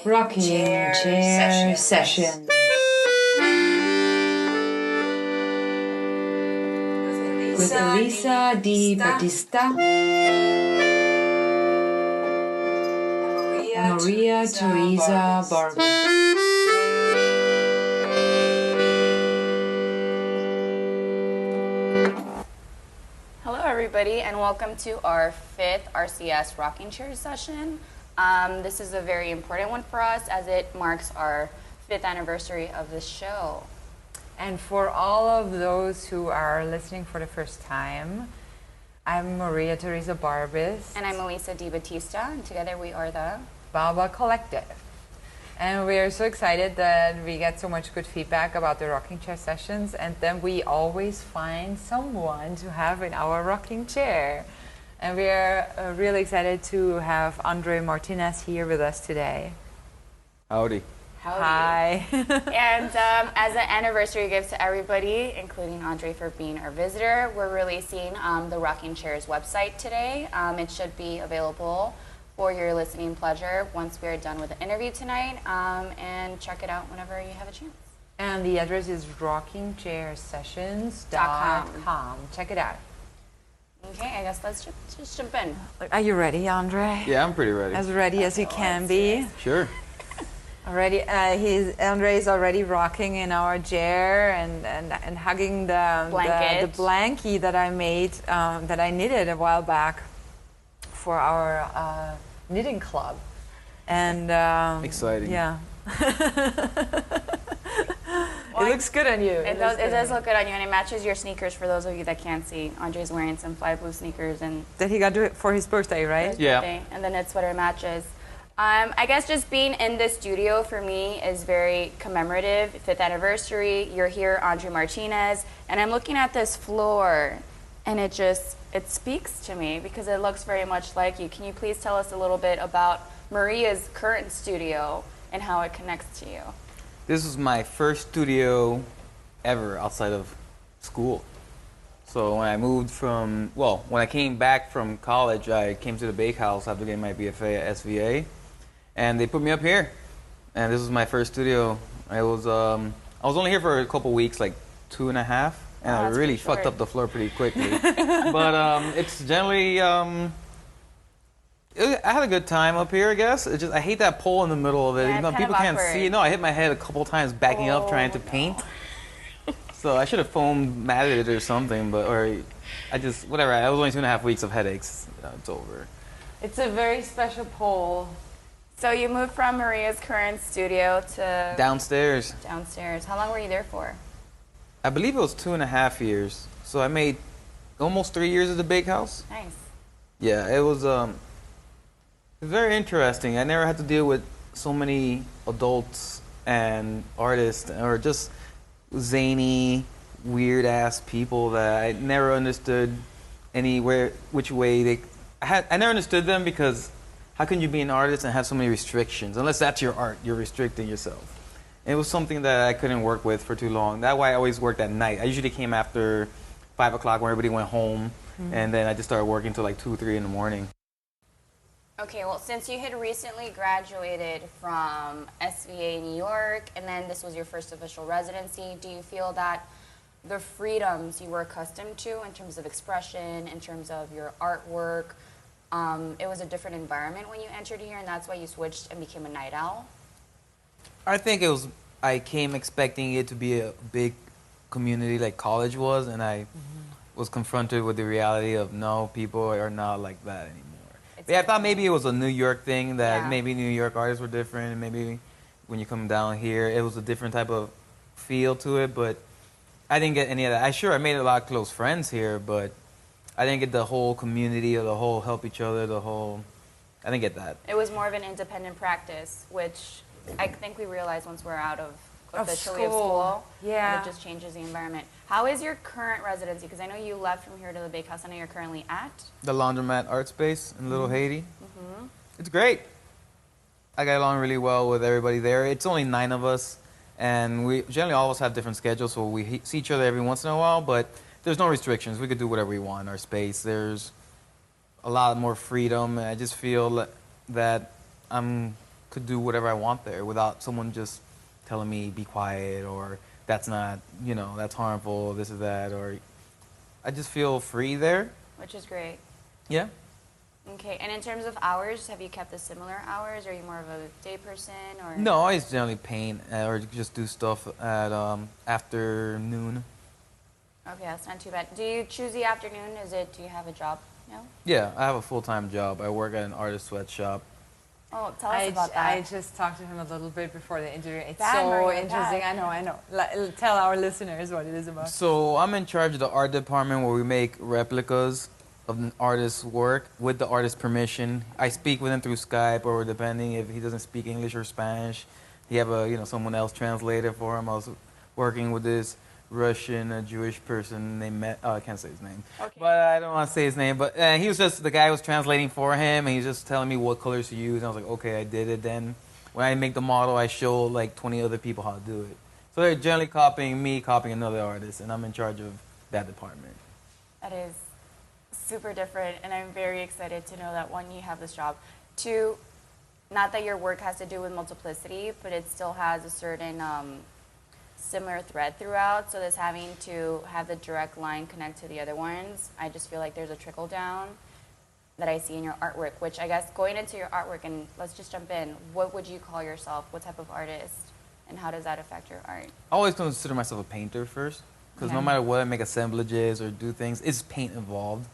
Rocking Chair Session. With Elisa Di Battista and Maria Teresa Barbas. Hello everybody and welcome to our 5th RCS Rocking Chair Session. This is a very important one for us as it marks our 5th anniversary of this show. And for all of those who are listening for the first time, I'm Maria Teresa Barbas. And I'm Elisa Di Battista, and together we are the Baba Collective. And we are so excited that we get so much good feedback about the rocking chair sessions, and then we always find someone to have in our rocking chair. And we are really excited to have Andre Martinez here with us today. Howdy. Hi. And as an anniversary gift to everybody, including Andre for being our visitor, we're releasing the Rocking Chairs website today. It should be available for your listening pleasure once we're done with the interview tonight, and check it out whenever you have a chance. And the address is rockingchairsessions.com. Check it out. Okay, I guess let's just jump in. Are you ready, Andre? Yeah, I'm pretty ready. As ready as you can be. Sure. Already, Andre is already rocking in our chair and hugging the blankie that I made, that I knitted a while back for our knitting club. And exciting. Yeah. It looks good on you. It does look good on you, and it matches your sneakers. For those of you that can't see, Andre's wearing some fly blue sneakers, and that he got for his birthday, right? Yeah. And the knit sweater matches. I guess just being in the studio for me is very commemorative. 5th anniversary. You're here, Andre Martinez, and I'm looking at this floor, and it speaks to me because it looks very much like you. Can you please tell us a little bit about Maria's current studio and how it connects to you? This was my first studio ever outside of school. So when I when I came back from college, I came to the Bakehouse after getting my BFA at SVA, and they put me up here. And this was my first studio. I was only here for a couple weeks, like 2.5, and I really fucked up the floor pretty quickly. But it's generally, I had a good time up here, I guess. It's just I hate that pole in the middle of it. Yeah, You know, people can't see. No, I hit my head a couple times backing up trying to paint. So I should have foam matted it or something, whatever. I was only 2.5 weeks of headaches. It's over. It's a very special pole. So you moved from Maria's current studio to Downstairs. How long were you there for? I believe it was 2.5 years. So I made almost 3 years at the Bakehouse. Nice. Yeah, it was very interesting. I never had to deal with so many adults and artists, or just zany, weird ass people that I never understood which way I never understood them, because how can you be an artist and have so many restrictions? Unless that's your art, you're restricting yourself. And it was something that I couldn't work with for too long. That's why I always worked at night. I usually came after 5 o'clock when everybody went home, and then I just started working till like 2, 3 in the morning. Okay, well, since you had recently graduated from SVA New York, and then this was your first official residency, do you feel that the freedoms you were accustomed to in terms of expression, in terms of your artwork, it was a different environment when you entered here, and that's why you switched and became a night owl? I think I came expecting it to be a big community like college was, and I was confronted with the reality of no, people are not like that anymore. Yeah, I thought maybe it was a New York thing, that maybe New York artists were different, and maybe when you come down here, it was a different type of feel to it, but I didn't get any of that. I made a lot of close friends here, but I didn't get the whole community, or the whole help each other, I didn't get that. It was more of an independent practice, which I think we realize once we're out of officially of school. Yeah. And it just changes the environment. How is your current residency? Because I know you left from here to the Bakehouse. I know you're currently at the Laundromat Art Space in Little Haiti. It's great. I got along really well with everybody there. It's only 9 of us, and we generally all of us have different schedules, so we see each other every once in a while, but there's no restrictions. We could do whatever we want in our space. There's a lot more freedom, and I just feel that I'm could do whatever I want there without someone just telling me be quiet or that's not, that's harmful, this or that, or I just feel free there. Which is great. Yeah. Okay, and in terms of hours, have you kept the similar hours? Are you more of a day person or? No, I just generally paint or just do stuff at afternoon. Okay, that's not too bad. Do you choose the afternoon? Do you have a job? No? Yeah, I have a full-time job. I work at an artist sweatshop. Oh, tell us about that. I just talked to him a little bit before the interview. It's Bad, so Maria, interesting. bad. I know. Tell our listeners what it is about. So I'm in charge of the art department where we make replicas of an artist's work with the artist's permission. I speak with him through Skype, or depending if he doesn't speak English or Spanish, he have someone else translate it for him. I was working with this Russian, Jewish person named I can't say his name, Okay. but I don't want to say his name. But he was just the guy was translating for him, and he was just telling me what colors to use. And I was like, okay, I did it. Then when I make the model, I show like 20 other people how to do it. So they're generally copying me, copying another artist, and I'm in charge of that department. That is super different, and I'm very excited to know that one, you have this job. Two, not that your work has to do with multiplicity, but it still has a certain similar thread throughout. So this having to have the direct line connect to the other ones, I just feel like there's a trickle down that I see in your artwork, which I guess going into your artwork, and let's just jump in, what would you call yourself? What type of artist? And how does that affect your art? I always consider myself a painter first, because no matter what I make assemblages or do things, it's paint involved,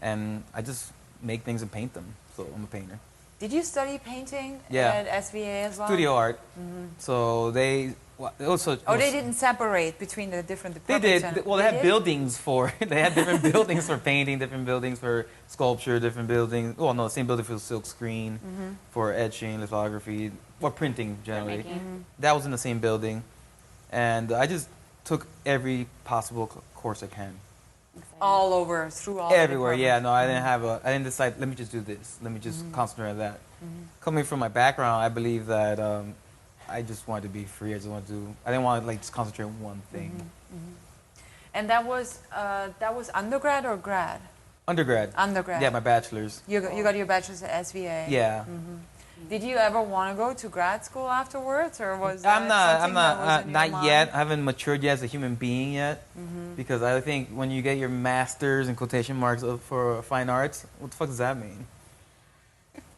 and I just make things and paint them. So I'm a painter. Did you study painting Yeah. at SVA as well? Studio art. So they also. They didn't separate between the different They departments. did. and- Well, they had did? buildings for. They had different buildings for painting, different buildings for sculpture, different buildings. Well, no, the same building for silk screen, for etching, lithography, or printing generally. That was in the same building, and I just took every possible course I can. All over, through all the Everywhere, yeah. departments. No, I didn't decide. Let me just do this. Let me just concentrate on that. Coming from my background, I believe that I just wanted to be free. I didn't want to like just concentrate on one thing. And that was undergrad or grad? Undergrad. Undergrad. Yeah, my bachelor's. You got your bachelor's at SVA. Yeah. Did you ever want to go to grad school afterwards, or was that I'm not something that was in your not mind? yet. I haven't matured yet as a human being yet, because I think when you get your master's in quotation marks for fine arts, what the fuck does that mean?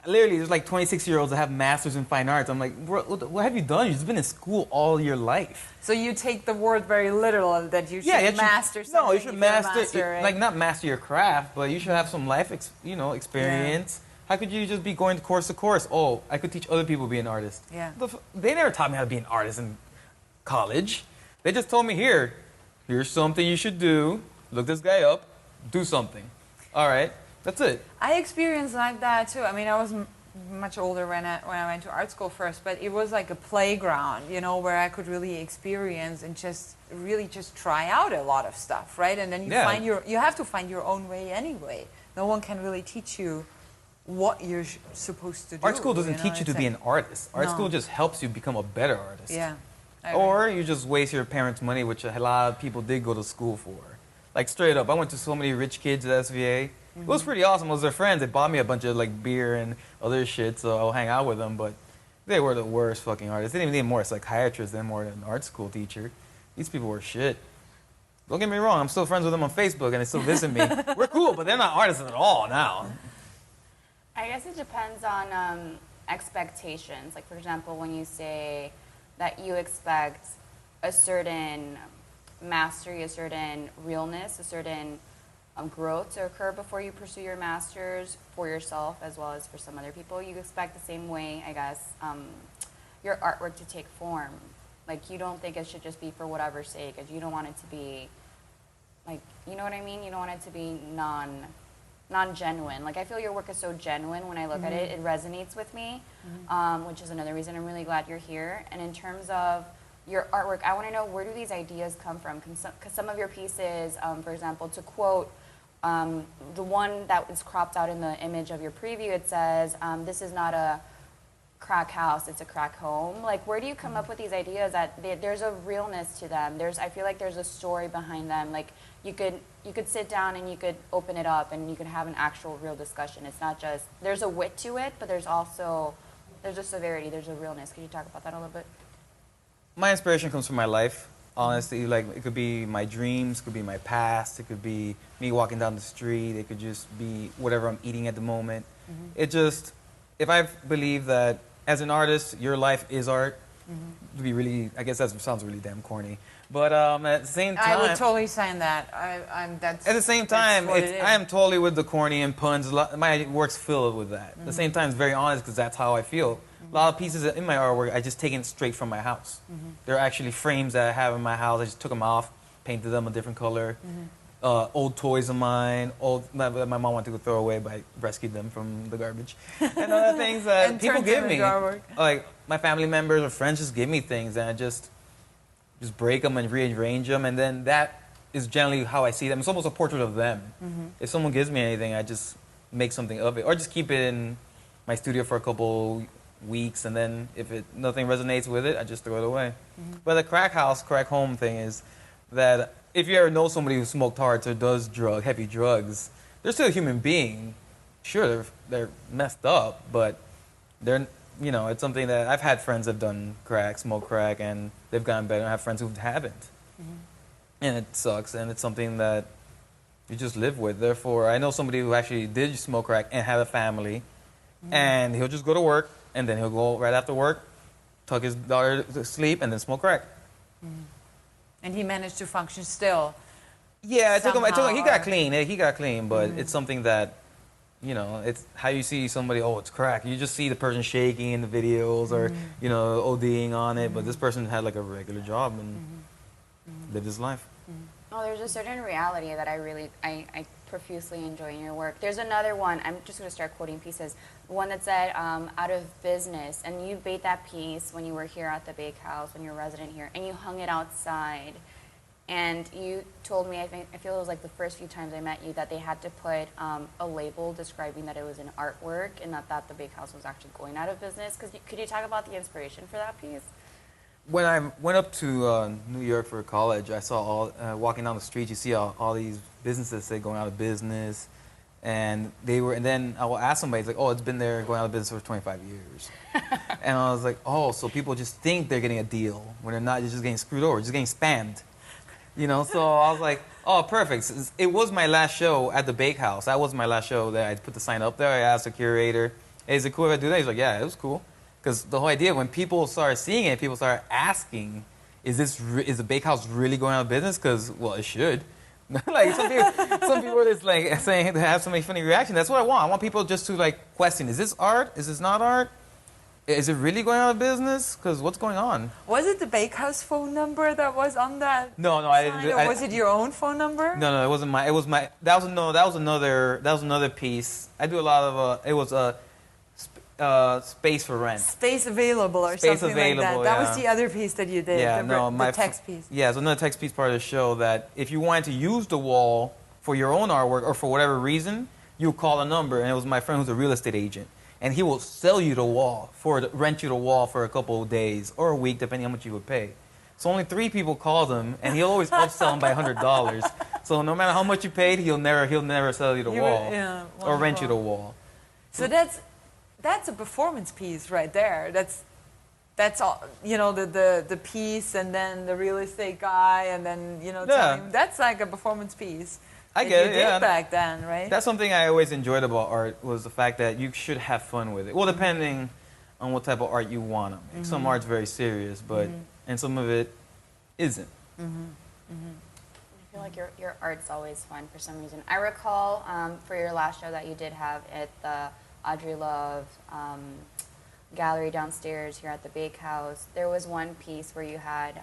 Literally, there's like 26-year-olds that have masters in fine arts. I'm like, what have you done? You've just been in school all your life. So you take the word very literal that you should master something. No, you should if you're a master, right? like not master your craft, but you should have some life, experience. How could you just be going course to course? Oh, I could teach other people to be an artist. Yeah. They never taught me how to be an artist in college. They just told me, here's something you should do. Look this guy up. Do something. All right. That's it. I experienced like that too. I mean, I was much older when I went to art school first, but it was like a playground, where I could really experience and just try out a lot of stuff, right? And then you have to find your own way anyway. No one can really teach you what you're supposed to do. Art school doesn't teach you to It's be like- an artist. Art No. school just helps you become a better artist. Yeah. I Or you just waste your parents' money, which a lot of people did go to school for. Like straight up, I went to so many rich kids at SVA. It was pretty awesome. It was their friends. They bought me a bunch of like beer and other shit, so I'll hang out with them. But they were the worst fucking artists. They didn't even need more psychiatrists than more than an art school teacher. These people were shit. Don't get me wrong. I'm still friends with them on Facebook, and they still visit me. We're cool, but they're not artists at all now. I guess it depends on expectations. Like, for example, when you say that you expect a certain mastery, a certain realness, a certain growth to occur before you pursue your master's for yourself as well as for some other people, you expect the same way, I guess, your artwork to take form. Like, you don't think it should just be for whatever sake. You don't want it to be, like, you know what I mean? You don't want it to be non-genuine. Like, I feel your work is so genuine when I look at it. It resonates with me, which is another reason I'm really glad you're here. And in terms of your artwork, I want to know, where do these ideas come from? Because some of your pieces, for example, to quote the one that is cropped out in the image of your preview, it says, this is not a crack house, it's a crack home. Like, where do you come up with these ideas that there's a realness to them? I feel like there's a story behind them. Like, you could sit down and you could open it up and you could have an actual real discussion. It's not just, there's a wit to it, but there's also There's a severity, there's a realness. Could you talk about that a little bit? My inspiration comes from my life. Honestly, like it could be my dreams, it could be my past, it could be me walking down the street, it could just be whatever I'm eating at the moment. It just, if I believe that as an artist, your life is art, to be really, I guess that sounds really damn corny. But at the same time, I would totally sign that. That's at the same time, what it is. I am totally with the corny and puns. My work's filled with that. At the same time, it's very honest because that's how I feel. A lot of pieces in my artwork, I just taken straight from my house. They're actually frames that I have in my house. I just took them off, painted them a different color. Old toys of mine, that my mom wanted to go throw away, but I rescued them from the garbage. And other things that And people turned give them me, into artwork. like my family members or friends just give me things, and I just break them and rearrange them, and then that is generally how I see them. It's almost a portrait of them. If someone gives me anything, I just make something of it, or just keep it in my studio for a couple weeks, and then if nothing resonates with it, I just throw it away. But the crack house, crack home thing is that if you ever know somebody who smoked hard or does heavy drugs, they're still a human being. Sure, they're messed up, but they're, it's something that I've had friends that have done crack, smoked crack, and they've gotten better. I have friends who haven't. And it sucks, and it's something that you just live with. Therefore, I know somebody who actually did smoke crack and had a family, and he'll just go to work, and then he'll go right after work, tuck his daughter to sleep, and then smoke crack. And he managed to function still. Yeah, I took him. He got or- clean. He got clean, but it's something that, it's how you see somebody. Oh, it's crack. You just see the person shaking in the videos, or ODing on it. But this person had like a regular job and lived his life. Oh, there's a certain reality that I profusely enjoy in your work. There's another one, I'm just going to start quoting pieces. One that said, out of business, and you made that piece when you were here at the bakehouse, when you were resident here, and you hung it outside. And you told me, I feel it was like the first few times I met you, that they had to put a label describing that it was an artwork, and that the bakehouse was actually going out of business. Could you talk about the inspiration for that piece? When I went up to New York for college, I saw walking down the street, you see all these businesses say going out of business, and then I will ask somebody, it's like, oh, it's been there going out of business for 25 years. And I was like, oh, so people just think they're getting a deal when they're not, they're just getting screwed over, just getting spammed. So I was like, oh, perfect. It was my last show at the bakehouse. That was my last show that I put the sign up there. I asked the curator, hey, is it cool if I do that? He's like, yeah, it was cool. Because the whole idea, when people started seeing it, people started asking, is the bakehouse really going out of business? Because, well, it should. Like some people are just like saying they have so many funny reactions. That's what I want. I want people just to like question: is this art? Is this not art? Is it really going out of business? Because what's going on? Was it the bakehouse phone number that was on that? No, I didn't. Or was it your own phone number? No, it wasn't my. It was my. That was another piece. I do a lot of. It was a. Space for rent. Space available or Space something available, like that. That yeah. was the other piece that you did, Yeah, the text piece. Yeah, it's another text piece part of the show that if you wanted to use the wall for your own artwork or for whatever reason, you call a number, and it was my friend who's a real estate agent, and he will sell you the wall rent you the wall for a couple of days or a week, depending on how much you would pay. So only 3 people called him, and he'll always upsell them by $100. So no matter how much you paid, he'll never sell you the wall or rent you the wall. So that's a performance piece right there. That's all, the piece, and then the real estate guy, and then telling, that's like a performance piece. I get it. You did back then, right? That's something I always enjoyed about art, was the fact that you should have fun with it. Well, depending on what type of art you want to make. Some art's very serious, but and some of it isn't. I feel like your art's always fun for some reason. I recall for your last show that you did have at the Audrey Love gallery downstairs here at the Bakehouse, there was one piece where you had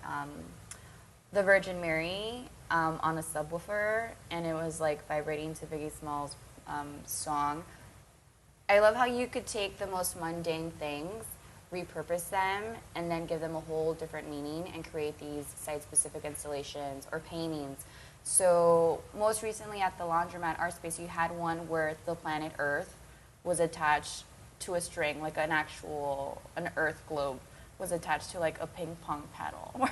the Virgin Mary on a subwoofer, and it was like vibrating to Biggie Smalls' song. I love how you could take the most mundane things, repurpose them, and then give them a whole different meaning and create these site-specific installations or paintings. So most recently at the Laundromat Art Space, you had one where the planet Earth was attached to a string, like an Earth globe was attached to like a ping pong paddle.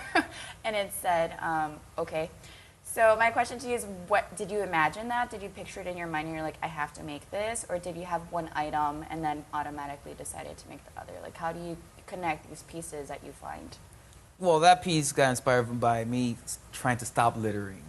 And it said, okay, So my question to you is, what did you imagine that? Did you picture it in your mind and you're like, I have to make this? Or did you have one item and then automatically decided to make the other? Like, how do you connect these pieces that you find? Well, that piece got inspired by me trying to stop littering.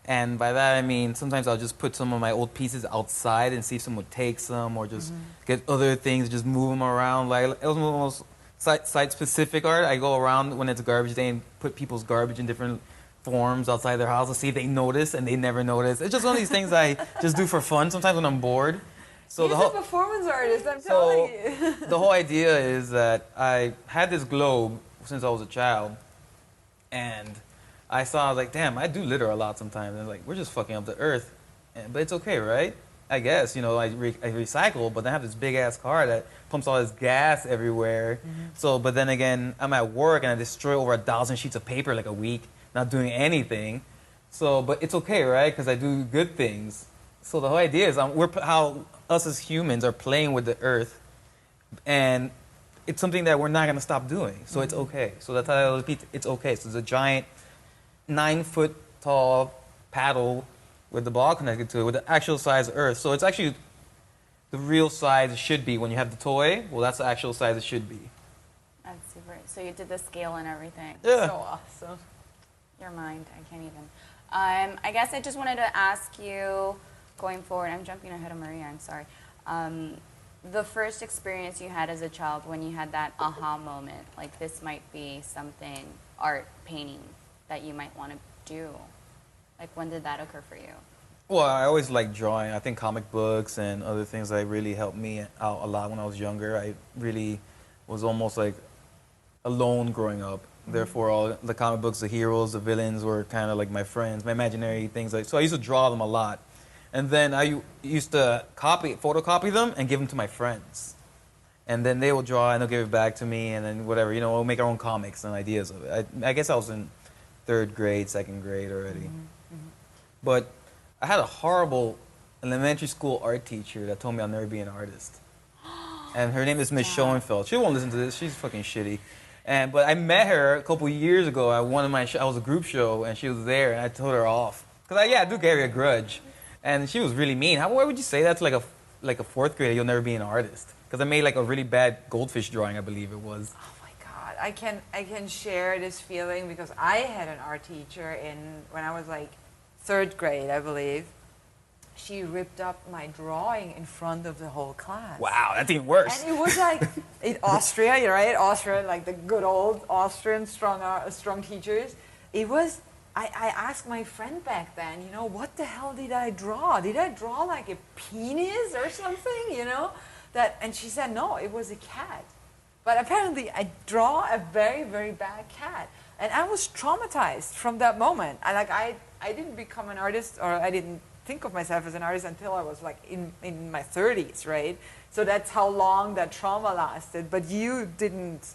And by that I mean sometimes I'll just put some of my old pieces outside and see if someone would take some, or just get other things, just move them around. Like, it was almost site-specific art. I go around when it's garbage day and put people's garbage in different forms outside their house to see if they notice, and they never notice. It's just one of these things I just do for fun sometimes when I'm bored. So He's a performance artist, I'm telling you. The whole idea is that I had this globe since I was a child, and I saw, like, damn, I do litter a lot sometimes. And like, we're just fucking up the earth, but it's okay, right? I guess, you know, I recycle, but then I have this big ass car that pumps all this gas everywhere. So, but then again, I'm at work and I destroy over 1,000 sheets of paper like a week, not doing anything. So, but it's okay, right? Because I do good things. So the whole idea is how us as humans are playing with the earth, and it's something that we're not going to stop doing. So it's okay. So that's how I repeat, it's okay. So it's a giant 9-foot tall paddle with the ball connected to it with the actual size of Earth. So it's actually the real size it should be. When you have the toy, well, that's the actual size it should be. That's super. So you did the scale and everything. Yeah. So awesome. Your mind, I can't even. I guess I just wanted to ask you, going forward, I'm jumping ahead of Maria, I'm sorry. The first experience you had as a child when you had that aha moment, like this might be something, art, painting, that you might want to do. Like, when did that occur for you? Well, I always liked drawing. I think comic books and other things that really helped me out a lot when I was younger. I really was almost like alone growing up. Therefore, all the comic books, the heroes, the villains were kind of like my friends, my imaginary things. So I used to draw them a lot. And then I used to photocopy them and give them to my friends. And then they will draw and they'll give it back to me, and then whatever, you know, we'll make our own comics and ideas of it. I guess I was in 3rd grade, 2nd grade already. But I had a horrible elementary school art teacher that told me I'll never be an artist. And her name is Miss Schoenfeld. She won't listen to this. She's fucking shitty. But I met her a couple years ago at one of my I was a group show, and she was there, and I told her off. Because I do carry a grudge. And she was really mean. Why would you say that to like a 4th grader? You'll never be an artist. Because I made like a really bad goldfish drawing, I believe it was. Oh my God, I can share this feeling because I had an art teacher when I was like 3rd grade, I believe. She ripped up my drawing in front of the whole class. Wow, that's even worse. And it was like in Austria, right? Austria, like the good old Austrian strong teachers. It was. I asked my friend back then, you know, what the hell did I draw? Did I draw like a penis or something? You know, and she said no, it was a cat. But apparently, I draw a very, very bad cat, and I was traumatized from that moment. I didn't become an artist, or I didn't think of myself as an artist until I was like in my 30s, right? So that's how long that trauma lasted. But you didn't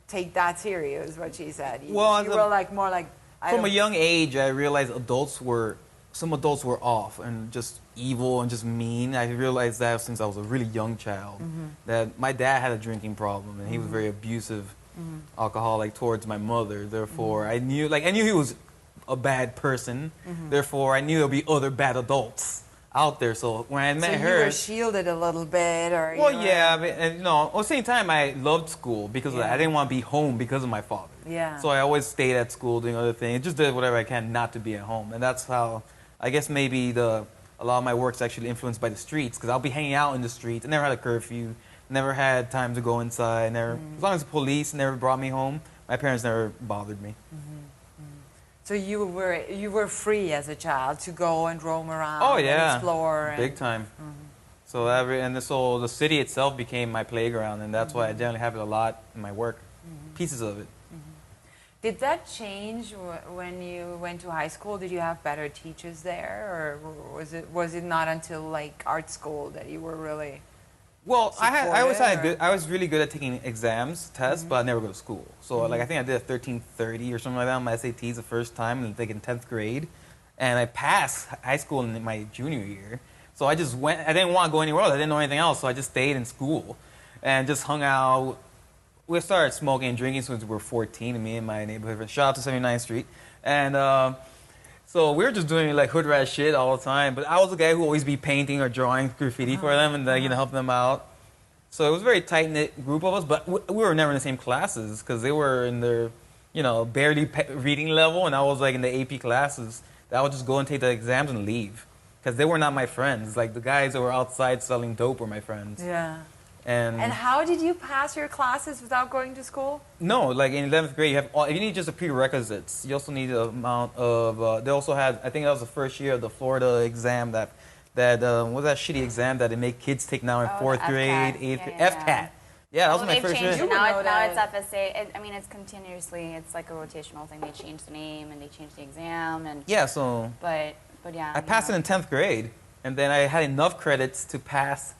take that serious, what she said. You were like more like. From a young age, I realized some adults were off and just evil and just mean. I realized that since I was a really young child, that my dad had a drinking problem and he was very abusive, alcoholic towards my mother. Therefore, I knew he was a bad person. Therefore, I knew there'd be other bad adults out there. So when I met her, you were shielded a little bit, or well, yeah, and at the same time, I loved school because of that. I didn't want to be home because of my father. Yeah. So I always stayed at school doing other things. Just did whatever I can not to be at home, and that's how I guess maybe a lot of my work's actually influenced by the streets because I'll be hanging out in the streets. I never had a curfew, never had time to go inside. Never, as long as the police never brought me home, my parents never bothered me. So you were free as a child to go and roam around. Oh and yeah, explore. big time. So the city itself became my playground, and that's why I generally have it a lot in my work, pieces of it. Did that change when you went to high school? Did you have better teachers there, or was it not until like art school that you were really? Well, I was really good at taking exams, tests, but I never go to school. So like I think I did a 1330 or something like that on my SATs the first time, and like in 10th grade, and I passed high school in my junior year. So I just went. I didn't want to go anywhere else. I didn't know anything else, so I just stayed in school and just hung out. We started smoking and drinking since we were 14, and me and my neighborhood. Shout out to 79th Street, and so So we were just doing like hood rat shit all the time. But I was the guy who always be painting or drawing graffiti for them and help them out. So it was a very tight knit group of us. But we were never in the same classes because they were in their, barely reading level, and I was like in the AP classes. I would just go and take the exams and leave because they were not my friends. Like the guys that were outside selling dope were my friends. Yeah. And how did you pass your classes without going to school? No, like in 11th grade, you need just the prerequisites. You also need the amount of. They also had, I think that was the first year of the Florida exam that what was that shitty exam that they make kids take now in fourth grade, eighth grade, FCAT. Yeah, that was my first year. Now it's FSA. It's continuously. It's like a rotational thing. They change the name and they change the exam and. Yeah, so. But yeah. I passed it in 10th grade, and then I had enough credits to pass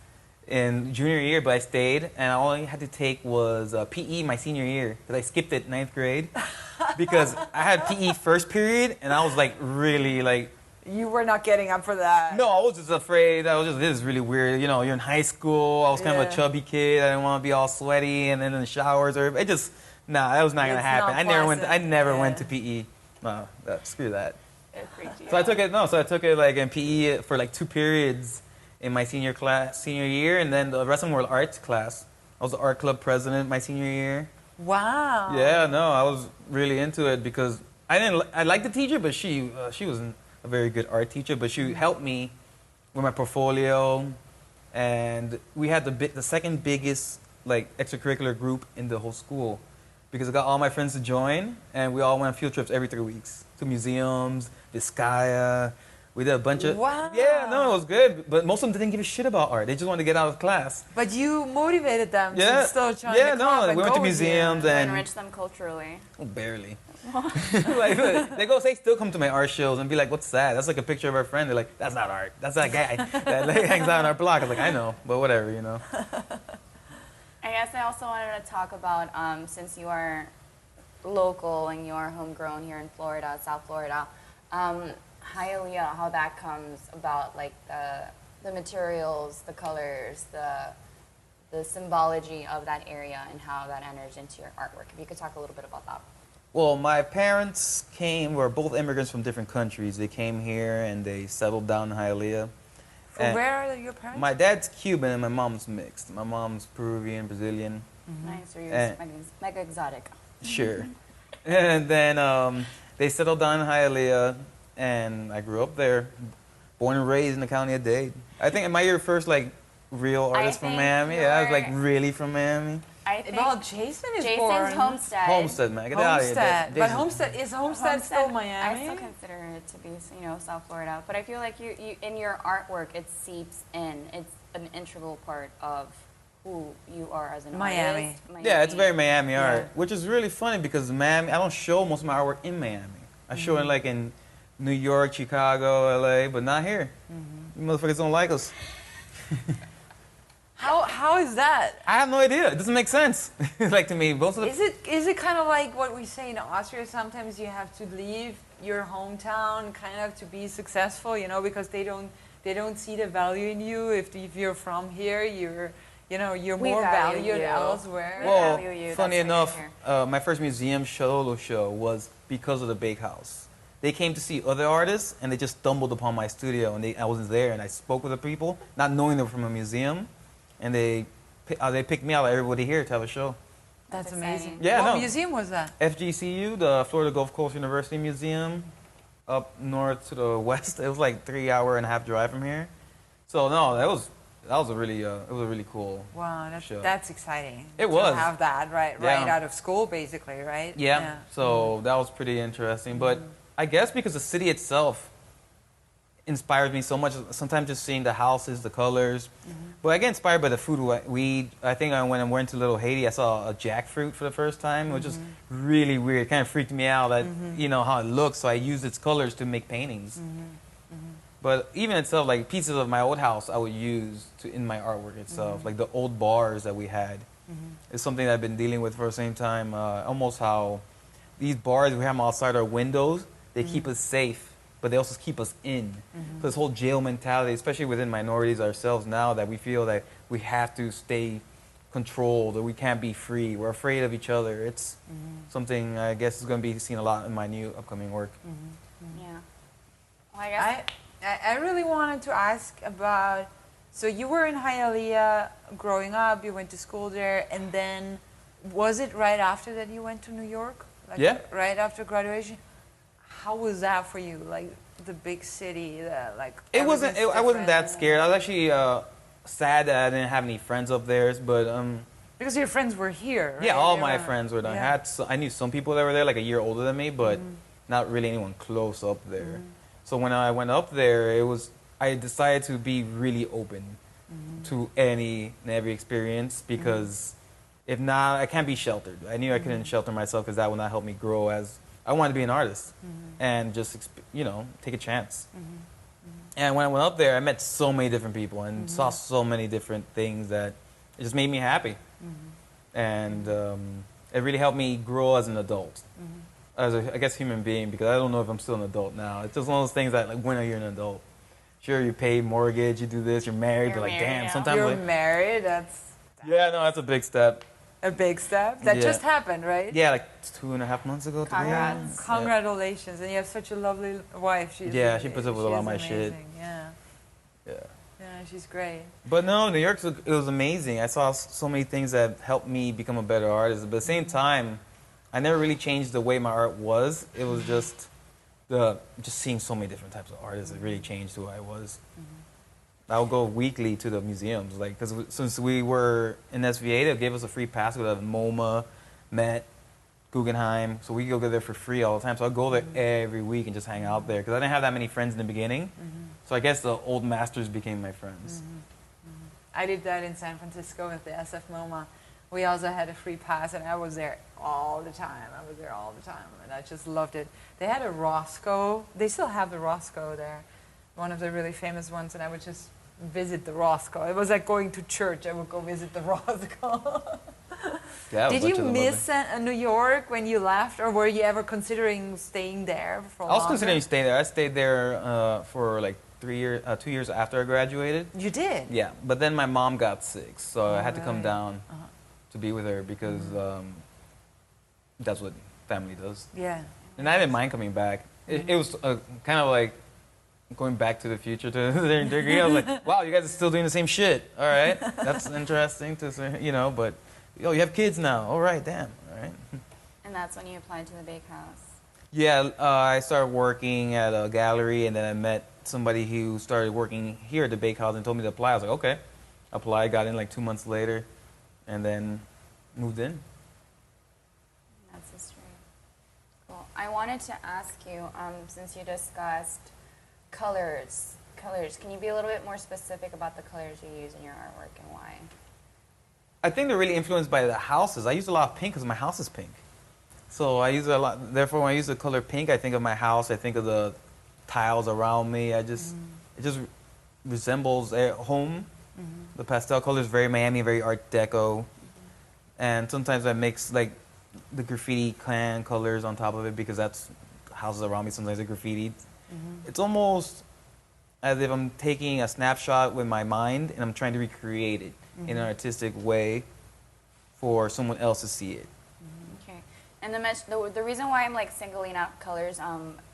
in junior year, but I stayed, and all I had to take was PE my senior year, because I skipped it 9th grade, because I had PE first period, and I was like really like... You were not getting up for that. No, I was just afraid. This is really weird. You're in high school. I was kind of a chubby kid. I didn't want to be all sweaty, and then in the showers, that was not going to happen. I never went to PE. No, screw that. So I took it like in PE for like 2 periods in my senior year, and then the rest of them were arts class. I was the art club president my senior year. Wow. Yeah, no, I was really into it because I liked the teacher, but she wasn't a very good art teacher, but she helped me with my portfolio, and we had the second biggest like extracurricular group in the whole school because I got all my friends to join, and we all went on field trips every 3 weeks to museums, Vizcaya. We did a bunch of... Wow. Yeah, no, it was good. But most of them didn't give a shit about art. They just wanted to get out of class. But you motivated them to still join the club. We went to museums and... enrich them culturally. Oh, barely. They still come to my art shows and be like, what's that? That's like a picture of our friend. They're like, that's not art. That's that guy that hangs out on our block. I was like, I know, but whatever, I guess I also wanted to talk about, since you are local and you are homegrown here in Florida, South Florida, Hialeah, how that comes about, like the materials, the colors, the symbology of that area and how that enters into your artwork. If you could talk a little bit about that. Well, my parents were both immigrants from different countries. They came here and they settled down in Hialeah. From where are your parents? My dad's Cuban and my mom's mixed. My mom's Peruvian, Brazilian. Mm-hmm. Nice, so you're mega exotic. Sure. And then they settled down in Hialeah, and I grew up there, born and raised in the county of Dade. I think, am I your first like real artist from Miami? Yeah, I was like really from Miami. I think Jason's born. Homestead. Homestead, man. Get out of here. But Homestead still Miami? I still consider it to be, South Florida. But I feel like you in your artwork, it seeps in. It's an integral part of who you are as an artist. Miami. Yeah, it's very Miami art, which is really funny because Miami, I don't show most of my artwork in Miami. I show it like in New York, Chicago, LA, but not here. You motherfuckers don't like us. How is that? I have no idea. It doesn't make sense. Like to me, most of the... Is it kind of like what we say in Austria? Sometimes you have to leave your hometown kind of to be successful, because they don't see the value in you. If you're from here, you're more valued elsewhere. Well, funny enough, my first museum solo show was because of the Bakehouse. They came to see other artists, and they just stumbled upon my studio, and I wasn't there, and I spoke with the people, not knowing they were from a museum, and they picked me out of everybody here to have a show. That's amazing. Yeah, what museum was that? FGCU, the Florida Gulf Coast University Museum, up north to the west. It was like 3.5-hour drive from here. So no, that was a really cool. Wow, show. That's exciting. It was to have that right out of school, basically, right? Yeah. So that was pretty interesting, but I guess because the city itself inspires me so much. Sometimes just seeing the houses, the colors. But I get inspired by the food we eat. I think when I went to Little Haiti, I saw a jackfruit for the first time, which is really weird. It kind of freaked me out that, how it looks. So I used its colors to make paintings. But even itself, like pieces of my old house, I would use in my artwork itself. Like the old bars that we had. It's something that I've been dealing with for the same time. Almost how these bars, we have them outside our windows. They keep us safe, but they also keep us in. So this whole jail mentality, especially within minorities ourselves now, that we feel that we have to stay controlled or we can't be free. We're afraid of each other. It's something I guess is going to be seen a lot in my new upcoming work. Yeah. Well, I guess I really wanted to ask about, so you were in Hialeah growing up, you went to school there, and then was it right after that you went to New York? Like Yeah. Right after graduation? How was that for you? Like the big city, like It wasn't. everything's I wasn't that different. scared. I was actually sad that I didn't have any friends up there, but Because your friends were here, right? yeah, all They my were- friends were done. yeah. I knew some people that were there, like a year older than me, but not really anyone close up there. So when I went up there, I decided to be really open to any and every experience because if not, I can't be sheltered. I knew I couldn't shelter myself because that would not help me grow as I wanted to be an artist and just take a chance. And when I went up there, I met so many different people and saw so many different things that it just made me happy. And it really helped me grow as an adult, as I guess human being, because I don't know if I'm still an adult now. It's just one of those things that, like, when are you an adult? Sure, you pay mortgage, you do this, you're married, You're but like, married damn, now. sometimes You're like, married, that's yeah, no, that's a big step. a big step. That Yeah. just happened, right? Yeah, like 2.5 months ago. 3 Congrats. months. Congratulations, and you have such a lovely wife. She's Yeah, she puts up with a lot of my amazing. shit. Yeah, Yeah. yeah, she's great. But no, New York, it was amazing. I saw so many things that helped me become a better artist. But at the same time, I never really changed the way my art was. It was just seeing so many different types of artists. It really changed who I was. I would go weekly to the museums, like, because since we were in SVA, they gave us a free pass to go to MoMA, Met, Guggenheim. So we could go there for free all the time. So I'd go there every week and just hang out there because I didn't have that many friends in the beginning. So I guess the old masters became my friends. I did that in San Francisco with the SF MoMA. We also had a free pass, and I was there all the time. And I just loved it. They had a Roscoe. They still have the Roscoe there, one of the really famous ones, and I would just visit the Roscoe. It was like going to church. I would go visit the Roscoe. Yeah, Did you miss New York when you left, or were you ever considering staying there for I was longer? considering staying there. I stayed there for like 2 years after I graduated. You did? Yeah, but then my mom got sick, so I had to come right. down to be with her because that's what family does. Yeah. And I didn't mind coming back. It was kind of like going back to the future to a certain degree. I was like, wow, you guys are still doing the same shit. All right, that's interesting to say, but you have kids now. All right, damn. All right. and that's when you applied to the bakehouse. Yeah, I started working at a gallery, and then I met somebody who started working here at the bakehouse and told me to apply. I was like, okay. Applied, got in like 2 months later, and then moved in. That's history. Cool. I wanted to ask you, since you discussed colors, can you be a little bit more specific about the colors you use in your artwork and why? I think they're really influenced by the houses. I use a lot of pink because my house is pink. So I use a lot. Therefore, when I use the color pink, I think of my house. I think of the tiles around me. It just resembles a home. The pastel color is very Miami, very Art Deco. And sometimes I mix like the graffiti clan colors on top of it because that's houses around me. Sometimes they're graffitied. It's almost as if I'm taking a snapshot with my mind and I'm trying to recreate it in an artistic way for someone else to see it. Okay. And the reason why I'm like singling out colors,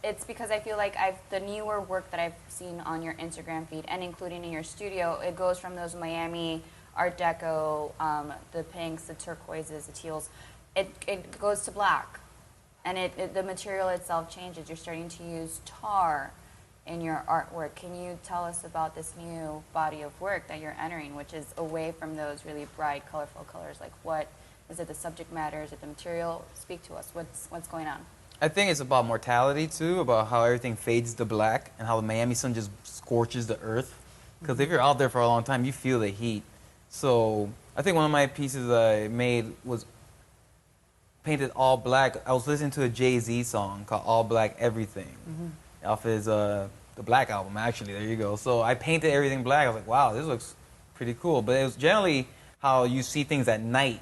it's because I feel like the newer work that I've seen on your Instagram feed and including in your studio, it goes from those Miami Art Deco, the pinks, the turquoises, the teals. It goes to black, and the material itself changes. You're starting to use tar in your artwork. Can you tell us about this new body of work that you're entering, which is away from those really bright, colorful colors? Like, what is it? The subject matter? Is it the material? Speak to us. What's going on? I think it's about mortality too, about how everything fades to black and how the Miami sun just scorches the earth. Because if you're out there for a long time, you feel the heat. So I think one of my pieces I made was painted all black. I was listening to a Jay-Z song called All Black Everything off his the Black album, actually. There you go. So I painted everything black. I was like, wow, this looks pretty cool. But it was generally how you see things at night.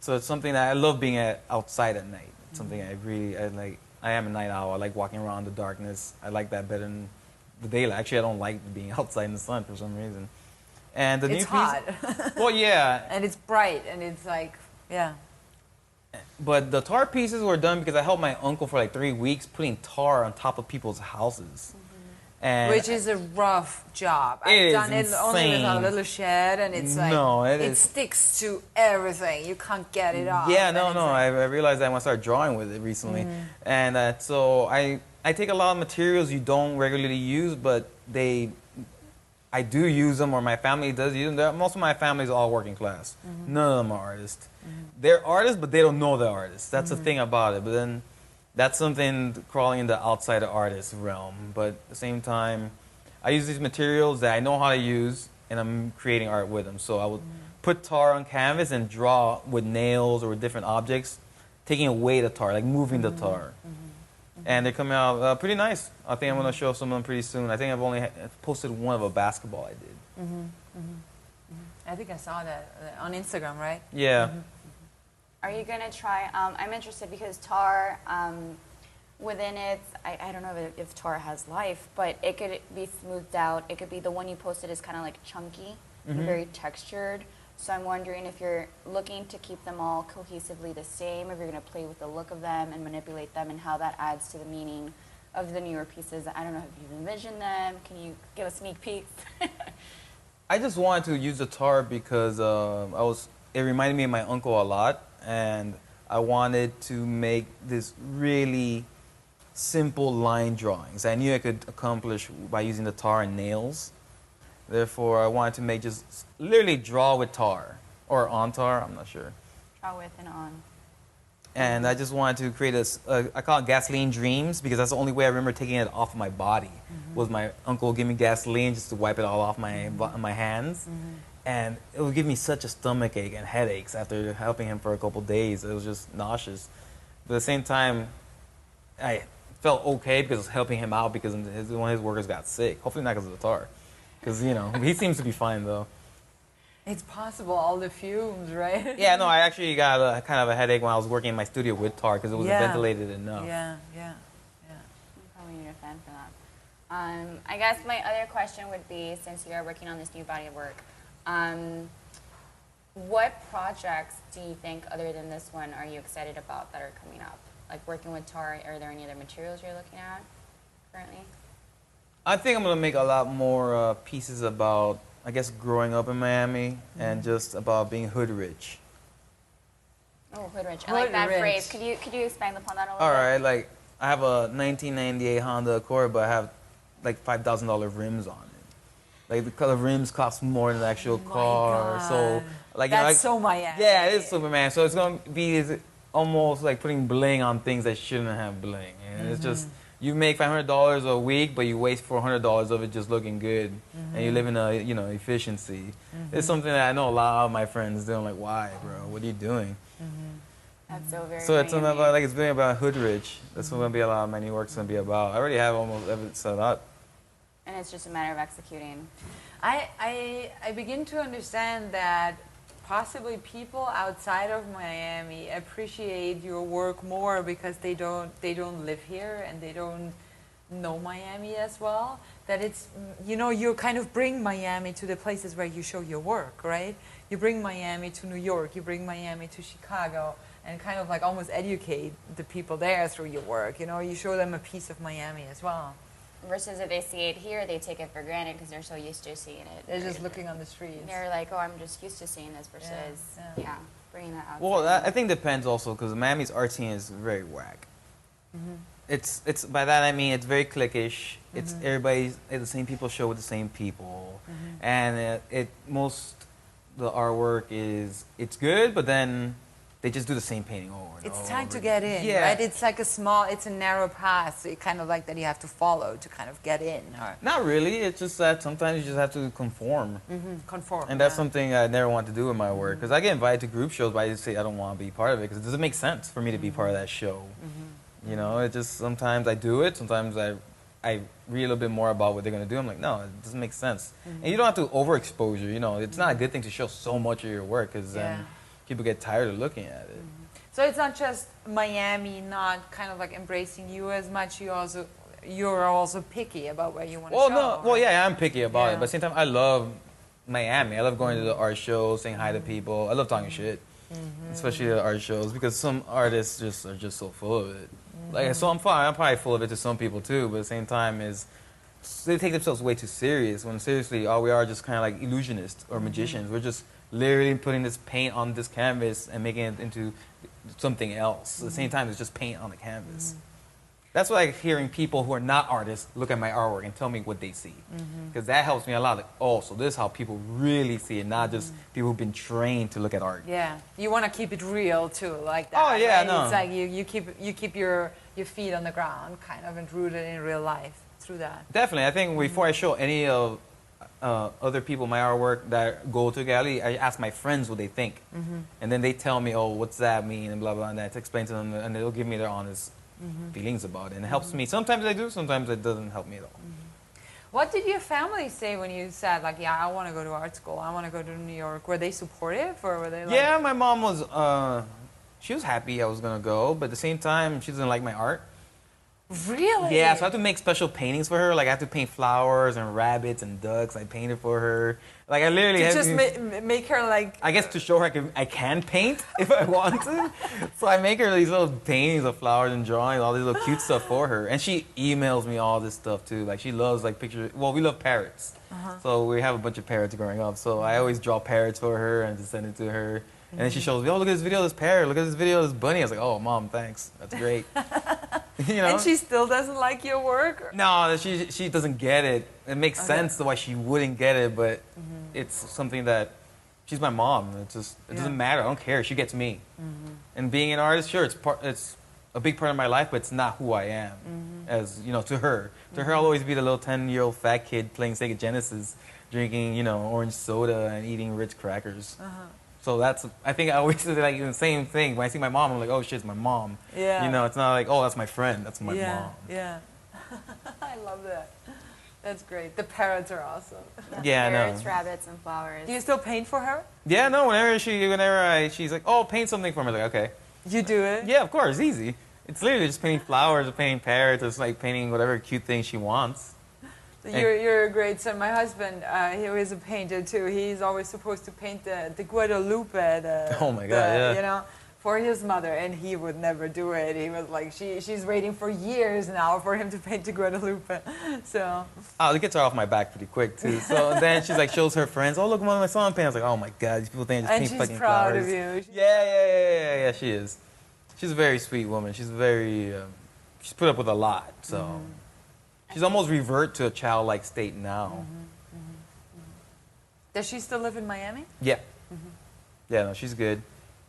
So it's something that I love being outside at night. It's something I like. I am a night owl. I like walking around in the darkness. I like that better than the daylight. Actually, I don't like being outside in the sun for some reason. And It's hot. Well, yeah. And it's bright, and it's like, yeah. But the tar pieces were done because I helped my uncle for like 3 weeks putting tar on top of people's houses. And Which is a rough job. It I've is done it only with a insane. little shed, and it's like No, it it is- sticks to everything. You can't get it off. Yeah, and no, it's no. like- I realized that when I started drawing with it recently, and so I take a lot of materials you don't regularly use, but I do use them, or my family does use them. Most of my family is all working class. None of them are artists. They're artists, but they don't know they're artists. That's the thing about it. But then that's something crawling in the outside of artist realm. But at the same time, I use these materials that I know how to use, and I'm creating art with them. So I would put tar on canvas and draw with nails or with different objects, taking away the tar, like moving the tar. And they're coming out pretty nice. I think I'm going to show some of them pretty soon. I think I've only posted one of a basketball I did. I think I saw that on Instagram, right? Yeah. Are you going to try, I'm interested because tar, within it, I don't know if tar has life, but it could be smoothed out. It could be, the one you posted is kind of like chunky and very textured. So I'm wondering if you're looking to keep them all cohesively the same, if you're going to play with the look of them and manipulate them, and how that adds to the meaning of the newer pieces. I don't know if you've envisioned them. Can you give a sneak peek? I just wanted to use the tar because it reminded me of my uncle a lot, and I wanted to make this really simple line drawings. I knew I could accomplish by using the tar and nails. Therefore, I wanted to make just literally draw with tar or on tar. I'm not sure. Draw with and on. And I just wanted to create I call it gasoline dreams because that's the only way I remember taking it off of my body. Was my uncle give me gasoline just to wipe it all off my hands. And it would give me such a stomach ache and headaches after helping him for a couple days. It was just nauseous. But at the same time, I felt okay because I was helping him out because one of his workers got sick. Hopefully not because of the tar. Because, he seems to be fine, though. It's possible, all the fumes, right? Yeah, no, I actually got kind of a headache when I was working in my studio with tar because it wasn't ventilated enough. Yeah. You probably need a fan for that. I guess my other question would be, since you are working on this new body of work, what projects do you think, other than this one, are you excited about that are coming up? Like working with tar, are there any other materials you're looking at currently? I think I'm going to make a lot more pieces about, I guess, growing up in Miami and just about being hood rich. Oh, hood rich. I like that Hood phrase. rich. Could you expand upon that a little All bit? right, like, I have a 1998 Honda Accord, but I have, like, $5,000 rims on it. Like, the color rims cost more than the actual car. God. So, like, That's so Miami. Yeah, it is Superman. So it's going to be almost like putting bling on things that shouldn't have bling. And it's just, you make $500 a week, but you waste $400 of it just looking good. And you live in efficiency. It's something that I know a lot of my friends do. I'm like, why, bro? What are you doing? That's so very So it's something Miami. about, like, it's being about hood rich. That's what going to be a lot of my new work's going to be about. I already have almost everything set up. And it's just a matter of executing. I begin to understand that possibly people outside of Miami appreciate your work more because they don't live here and they don't know Miami as well. That it's, you kind of bring Miami to the places where you show your work, right? You bring Miami to New York, you bring Miami to Chicago, and kind of like almost educate the people there through your work. You show them a piece of Miami as well. Versus if they see it here, they take it for granted because they're so used to seeing it. They're just looking on the streets. They're like, oh, I'm just used to seeing this versus, Yeah. bringing that out. Well, that, I think depends also because Miami's art scene is very whack. It's by that I mean it's very cliquish. It's the same people show with the same people, and the artwork it's good, but then they just do the same painting over and over. It's time to get in, Yeah. right? It's like it's a narrow path, so you kind of like that you have to follow to kind of get in or Not really. It's just that sometimes you just have to conform. conform. And that's something I never want to do in my work. Because I get invited to group shows, but I just say I don't want to be part of it because it doesn't make sense for me to be part of that show. It just sometimes I do it. Sometimes I read a little bit more about what they're going to do. I'm like, no, it doesn't make sense. And you don't have to overexposure. It's not a good thing to show so much of your work because then people get tired of looking at it. So it's not just Miami not kind of like embracing you as much. You're also picky about where you want to show. Well, yeah, I'm picky about it, Yeah. but at the same time, I love Miami. I love going to the art shows, saying hi to people. I love talking shit. especially the art shows, because some artists just are just so full of it. Like, so I'm fine. I'm probably full of it to some people too, but at the same time is they take themselves way too serious. When seriously, all we are just kind of like illusionists or magicians. We're just literally putting this paint on this canvas and making it into something else. At the same time, it's just paint on the canvas. That's why I like hearing people who are not artists look at my artwork and tell me what they see. Because that helps me a lot. Like, oh, so this is how people really see it, not just people who've been trained to look at art. Yeah, you want to keep it real too, like that. Oh, yeah, right? no. It's like you keep your feet on the ground, kind of, and rooted in real life through that. Definitely. I think before I show any of other people my artwork that go to a gallery, I ask my friends what they think. And then they tell me, oh, what's that mean, and blah, blah, and that explain to them, and they'll give me their honest feelings about it. And it helps me. Sometimes I do, sometimes it doesn't help me at all. What did your family say when you said, like, yeah, I want to go to art school, I want to go to New York? Were they supportive, or were they like... Yeah, my mom was, she was happy I was going to go, but at the same time, she doesn't like my art. Really? Yeah, so I have to make special paintings for her. Like, I have to paint flowers and rabbits and ducks. I painted for her. Like, I literally To have just to... make her, like... I guess to show her I can paint if I want to. So I make her these little paintings of flowers and drawings, all these little cute stuff for her. And she emails me all this stuff too. Like, she loves like pictures. Well, we love parrots. So we have a bunch of parrots growing up. So I always draw parrots for her and just send it to her. And then she shows me, oh, look at this video of this parrot. Look at this video of this bunny. I was like, oh, Mom, thanks. That's great. You know? And she still doesn't like your work? No, she doesn't get it. It makes sense why she wouldn't get it, but it's something that she's my mom. It doesn't matter. I don't care. She gets me. And being an artist, sure, it's a big part of my life, but it's not who I am. As you know, to her, I'll always be the little 10-year-old fat kid playing Sega Genesis, drinking orange soda and eating Ritz crackers. So I think I always say like the same thing. When I see my mom, I'm like, oh shit, it's my mom. Yeah. You know, it's not like, oh, that's my friend. That's my Yeah, mom. yeah. I love that. That's great. The parrots are awesome. Yeah, I know. Birds, rabbits, and flowers. Do you still paint for her? Yeah, no. She's like, oh, paint something for me. I'm like, okay. You do it? Yeah, of course, easy. It's literally just painting flowers or painting parrots or just like painting whatever cute thing she wants. You're a great son. My husband, he was a painter too. He's always supposed to paint the Guadalupe, Oh my God, yeah. you know, for his mother, and he would never do it. He was like, she's waiting for years now for him to paint the Guadalupe. So. Oh, it gets her off my back pretty quick too. So then she's like, shows her friends, oh, look at my son paint. I was like, oh my God, these people think I just paint fucking flowers. And she's proud of you. Yeah, she is. She's a very sweet woman. She's she's put up with a lot, so. She's almost revert to a childlike state now. Does she still live in Miami? Yeah. Yeah, no, she's good.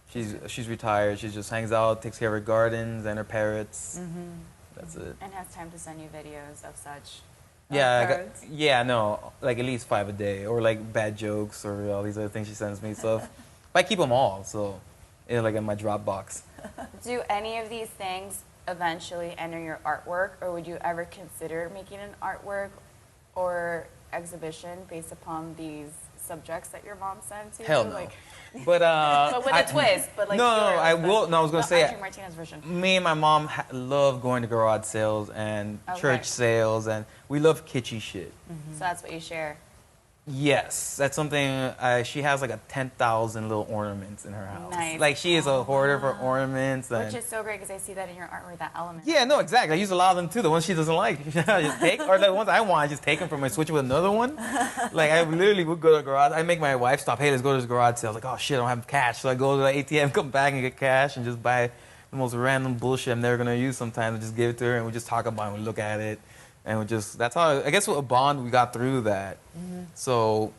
She's retired. She just hangs out, takes care of her gardens and her parrots. That's it. And has time to send you videos of such. Yeah, no, like at least 5 a day, or like bad jokes or all these other things she sends me. So I keep them all, so like in my Dropbox. Do any of these things eventually enter your artwork, or would you ever consider making an artwork or exhibition based upon these subjects that your mom sent to you? Hell no. Like, But with a twist. But like I will. No, I was gonna say. Andrew Martinez version. Me and my mom love going to garage sales and church sales, and we love kitschy shit. So that's what you share. Yes, that's something. She has like 10,000 little ornaments in her house. Nice. Like she is a hoarder for ornaments. Which is so great because I see that in your artwork, that element. Yeah, no, exactly. I use a lot of them too. The ones she doesn't like, I just take, or the ones I want, I just take them from and switch it with another one. Like I literally would go to a garage. I make my wife stop. Hey, let's go to this garage sale. I was like, oh shit, I don't have cash. So I go to the ATM, come back and get cash, and just buy the most random bullshit I'm never gonna use. Sometimes I just give it to her, and we just talk about it. And we look at it, and that's how I guess with a bond we got through that. So.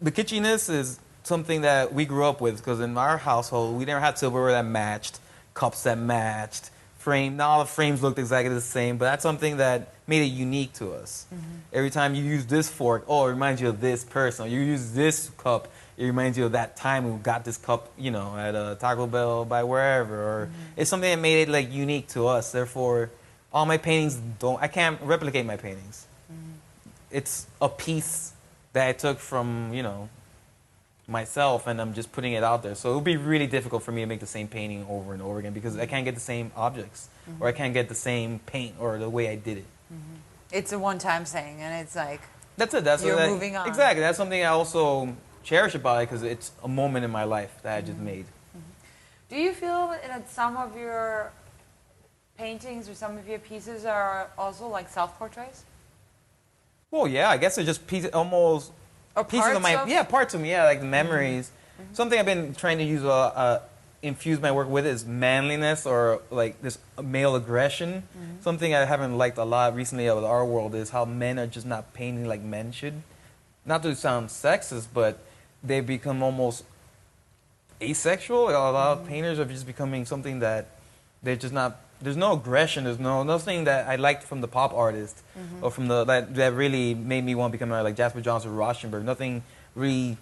The kitschiness is something that we grew up with because in our household, we never had silverware that matched, cups that matched, frame. Not all the frames looked exactly the same, but that's something that made it unique to us. Every time you use this fork, oh, it reminds you of this person. You use this cup, it reminds you of that time we got this cup, at a Taco Bell by wherever. Or it's something that made it like unique to us. Therefore, all my paintings I can't replicate my paintings. It's a piece that I took from, myself, and I'm just putting it out there. So it would be really difficult for me to make the same painting over and over again because I can't get the same objects, or I can't get the same paint or the way I did it. It's a one-time thing, and it's like that's it. You're moving on. Exactly. That's something I also cherish about it because it's a moment in my life that I just made. Do you feel that some of your paintings or some of your pieces are also like self-portraits? Well, yeah, I guess it's just pieces, almost Or pieces of parts my, of- yeah, parts of me, yeah, like the memories. Something I've been trying to use, infuse my work with is manliness or like this male aggression. Something I haven't liked a lot recently with our world is how men are just not painting like men should. Not to sound sexist, but they've become almost asexual. A lot of painters are just becoming something that they're just not. There's no aggression. There's nothing that I liked from the pop artist or from the that really made me want to become like Jasper Johns or Rauschenberg. Nothing really.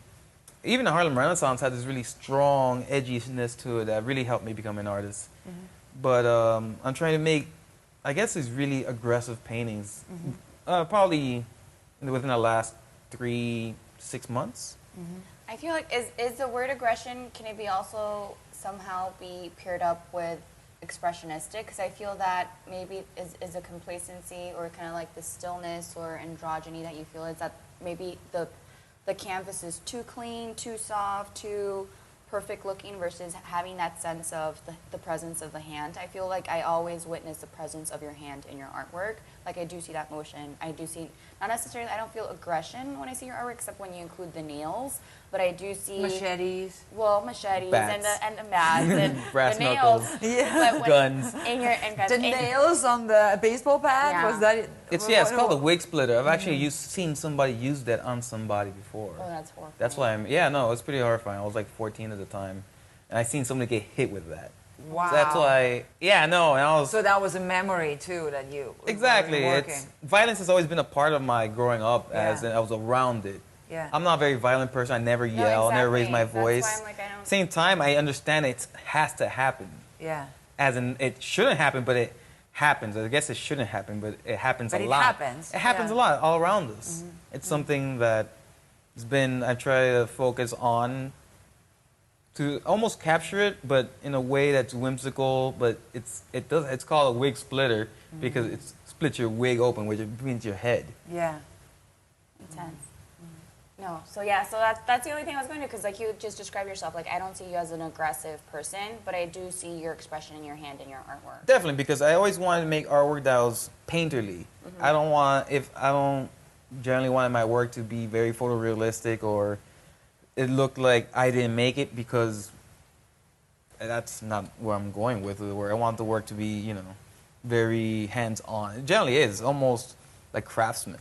Even the Harlem Renaissance had this really strong edginess to it that really helped me become an artist. But I'm trying to make, I guess, these really aggressive paintings. Probably within the last 3-6 months. I feel like is the word aggression, can it be also somehow be paired up with expressionistic? Because I feel that maybe is a complacency or kind of like the stillness or androgyny that you feel is that maybe the canvas is too clean, too soft, too perfect looking versus having that sense of the presence of the hand. I feel like I always witness the presence of your hand in your artwork. Like I do see that motion. I do see, not necessarily, I don't feel aggression when I see your artwork except when you include the nails, but I do see Machetes. well, machetes Bats. and the bats and Brass the nails. knuckles. But when- Guns. and guns. The nails on the baseball bat, Yeah. was that? It's called a wig splitter. I've actually seen somebody use that on somebody before. Oh, that's horrifying. That's why it's pretty horrifying. I was like 14 at the time, and I seen somebody get hit with that. Wow. So that's why, and I was So that was a memory too that you exactly. were working. Violence has always been a part of my growing up, as Yeah. in I was around it. Yeah. I'm not a very violent person. I never yell. I never raise my exactly. voice. That's why I'm like, I don't- Same time, I understand it has to happen. Yeah. As in, it shouldn't happen, but it happens. I guess it shouldn't happen, but it happens But a it lot. happens, It happens yeah. a lot all around us. It's something that has been. I try to focus on to almost capture it, but in a way that's whimsical. But it's called a wig splitter because it splits your wig open, which means your head. Yeah. Intense. No, so that's the only thing I was going to, because like you just described yourself, like I don't see you as an aggressive person, but I do see your expression in your hand in your artwork. Definitely, because I always wanted to make artwork that was painterly. I don't generally want my work to be very photorealistic or it looked like I didn't make it, because that's not where I'm going with the work. I want the work to be, very hands-on. It generally is, almost like craftsman.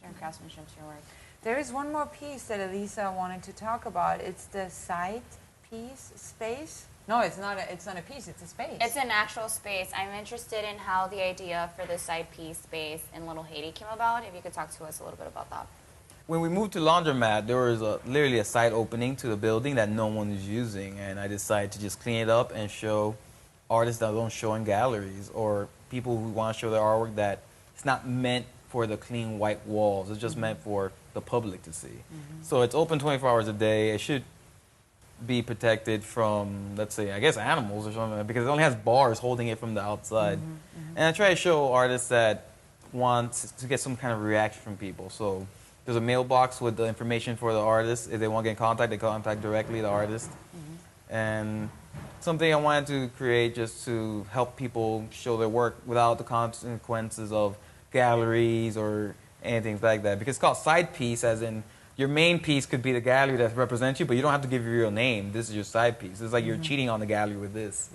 Your craftsmanship to your work. There is one more piece that Elisa wanted to talk about. It's the side piece space. No, it's not a piece. It's a space. It's an actual space. I'm interested in how the idea for the side piece space in Little Haiti came about. If you could talk to us a little bit about that. When we moved to Laundromat, there was literally a side opening to the building that no one is using, and I decided to just clean it up and show artists that don't show in galleries or people who want to show their artwork that it's not meant for the clean white walls. It's just meant for the public to see. So it's open 24 hours a day. It should be protected from, let's say, I guess animals or something, because it only has bars holding it from the outside. And I try to show artists that want to get some kind of reaction from people. So there's a mailbox with the information for the artist. If they want to get in contact, they contact directly the artist. And something I wanted to create just to help people show their work without the consequences of galleries or anything like that. Because it's called side piece, as in your main piece could be the gallery that represents you, but you don't have to give your real name. This is your side piece. It's like you're cheating on the gallery with this.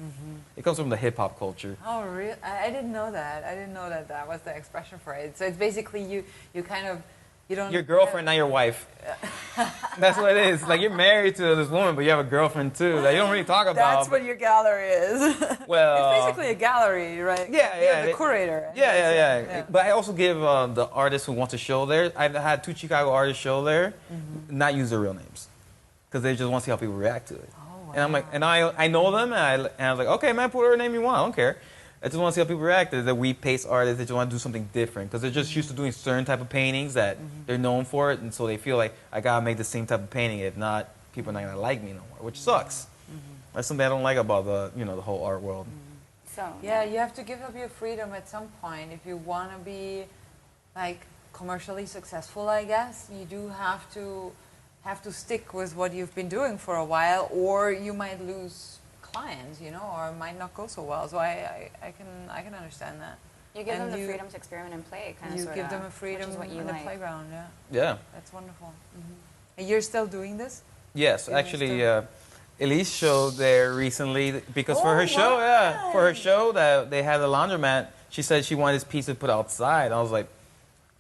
It comes from the hip-hop culture. Oh, really? I didn't know that. I didn't know that that was the expression for it. So it's basically you kind of, you don't... Your girlfriend, not your wife. That's what it is. Like, you're married to this woman, but you have a girlfriend too that you don't really talk about. That's what your gallery is. Well, it's basically a gallery, right? Yeah, You're yeah. the curator. Yeah. But I also give the artists who want to show there. I've had 2 Chicago artists show there, not use their real names, because they just want to see how people react to it. Oh, wow. And I'm like, and I know them, and I was like, okay, man, put whatever name you want. I don't care. I just want to see how people react. That we paste artists that just want to do something different, because they're just used to doing certain type of paintings that they're known for it, and so they feel like I gotta make the same type of painting. If not, people are not gonna like me no more, which sucks. That's something I don't like about the whole art world. So Yeah, you have to give up your freedom at some point if you want to be like commercially successful, I guess. You do have to have to stick with what you've been doing for a while, or you might lose clients, you know, or it might not go so well. So I can understand that. You give And them the freedom to experiment and play, kind of, You sort give of. them a freedom Which is what you in the like. playground, yeah. Yeah. That's wonderful. And you're still doing this? Yes, Doing actually, stuff? Elise showed there recently because for Oh, her show, for her right. show that they had a laundromat. She said she wanted this piece to put outside. I was like,